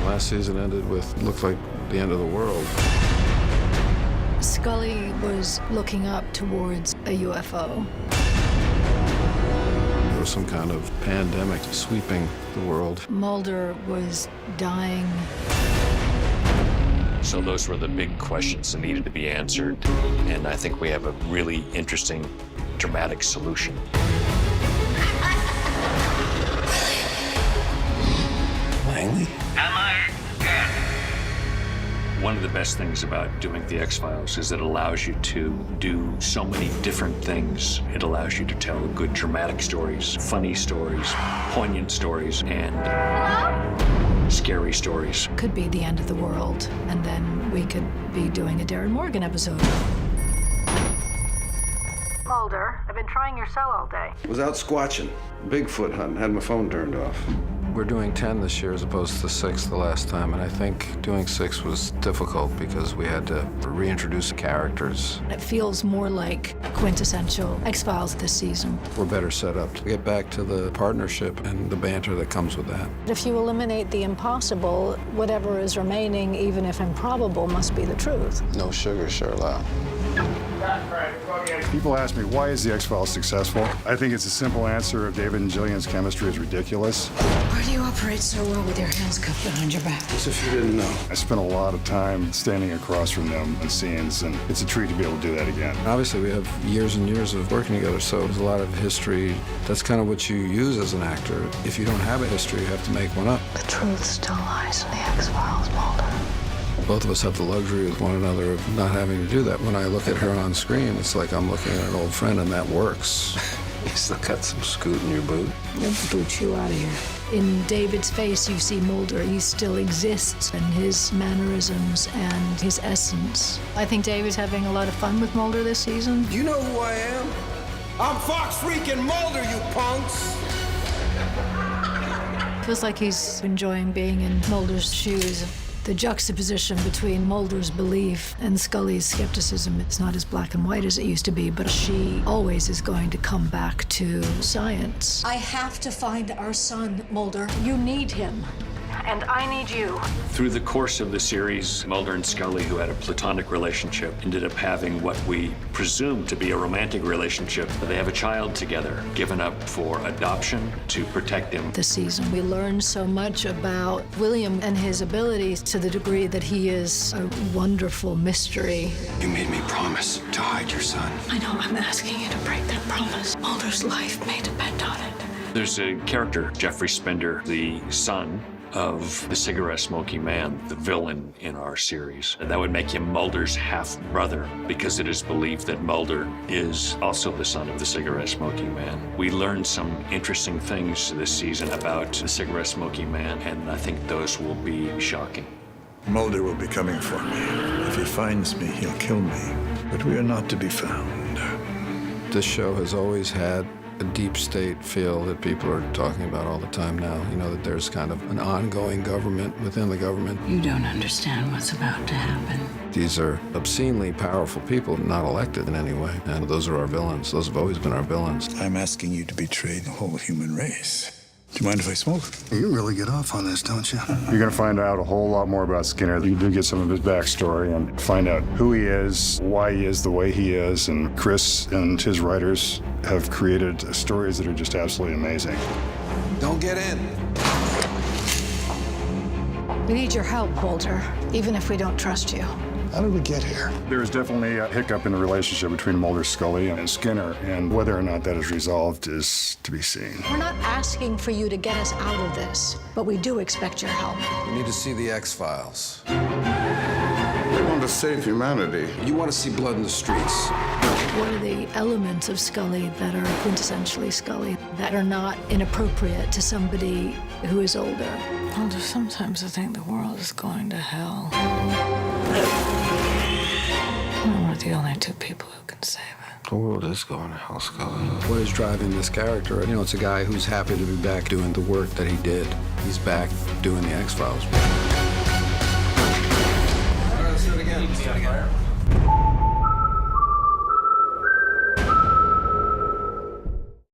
Last season ended with, looked like the end of the world. Scully was looking up towards a UFO. There was some kind of pandemic sweeping the world. Mulder was dying. So those were the big questions that needed to be answered. And I think we have a really interesting, dramatic solution. Langley? Am I dead? One of the best things about doing the X-Files is it allows you to do so many different things. It allows you to tell good dramatic stories, funny stories, poignant stories, and scary stories. Could be the end of the world, and then we could be doing a Darren Morgan episode. Mulder, I've been trying your cell all day. Was out squatching. Bigfoot hunting. Had my phone turned off. We're doing 10 this year as opposed to 6 the last time, and I think doing 6 was difficult because we had to reintroduce characters. It feels more like quintessential X-Files this season. We're better set up to get back to the partnership and the banter that comes with that. If you eliminate the impossible, whatever is remaining, even if improbable, must be the truth. No sugar, Sherlock. People ask me, why is the X-Files successful? I think it's a simple answer of David and Jillian's chemistry is ridiculous. Why do you operate so well with your hands cuffed behind your back? As if you didn't know. I spent a lot of time standing across from them in scenes, and it's a treat to be able to do that again. Obviously, we have years and years of working together, so there's a lot of history. That's kind of what you use as an actor. If you don't have a history, you have to make one up. The truth still lies in the X-Files, Mulder. Both of us have the luxury with one another of not having to do that. When I look at her on screen, it's like I'm looking at an old friend, and that works. You still got some scoot in your boot. They'll boot you out of here. In David's face, you see Mulder. He still exists, and his mannerisms and his essence. I think David's having a lot of fun with Mulder this season. Do you know who I am? I'm Fox freaking Mulder, you punks! Feels like he's enjoying being in Mulder's shoes. The juxtaposition between Mulder's belief and Scully's skepticism, it's not as black and white as it used to be, but she always is going to come back to science. I have to find our son, Mulder. You need him. And I need you. Through the course of the series, Mulder and Scully, who had a platonic relationship, ended up having what we presume to be a romantic relationship. They have a child together, given up for adoption to protect him. This season, we learned so much about William and his abilities to the degree that he is a wonderful mystery. You made me promise to hide your son. I know I'm asking you to break that promise. Mulder's life may depend on it. There's a character, Jeffrey Spender, the son of the cigarette-smoking man, the villain in our series. And that would make him Mulder's half-brother, because it is believed that Mulder is also the son of the cigarette-smoking man. We learned some interesting things this season about the cigarette-smoking man, and I think those will be shocking. Mulder will be coming for me. If he finds me, he'll kill me. But we are not to be found. This show has always had a deep state feel that people are talking about all the time now. You know, that there's kind of an ongoing government within the government. You don't understand what's about to happen. These are obscenely powerful people, not elected in any way. And those are our villains. Those have always been our villains. I'm asking you to betray the whole human race. Do you mind if I smoke? You really get off on this, don't you? You're going to find out a whole lot more about Skinner. You do get some of his backstory and find out who he is, why he is the way he is. And Chris and his writers have created stories that are just absolutely amazing. Don't get in. We need your help, Mulder, even if we don't trust you. How did we get here? There is definitely a hiccup in the relationship between Mulder, Scully, and Skinner, and whether or not that is resolved is to be seen. We're not asking for you to get us out of this, but we do expect your help. You need to see the X-Files. They want to save humanity. You want to see blood in the streets. What are the elements of Scully that are quintessentially Scully, that are not inappropriate to somebody who is older? Mulder, sometimes I think the world is going to hell. We're the only two people who can save it. The world is going to hell, Scully. What is driving this character? You know, it's a guy who's happy to be back doing the work that he did. He's back doing the X-Files. All right, let's do it again.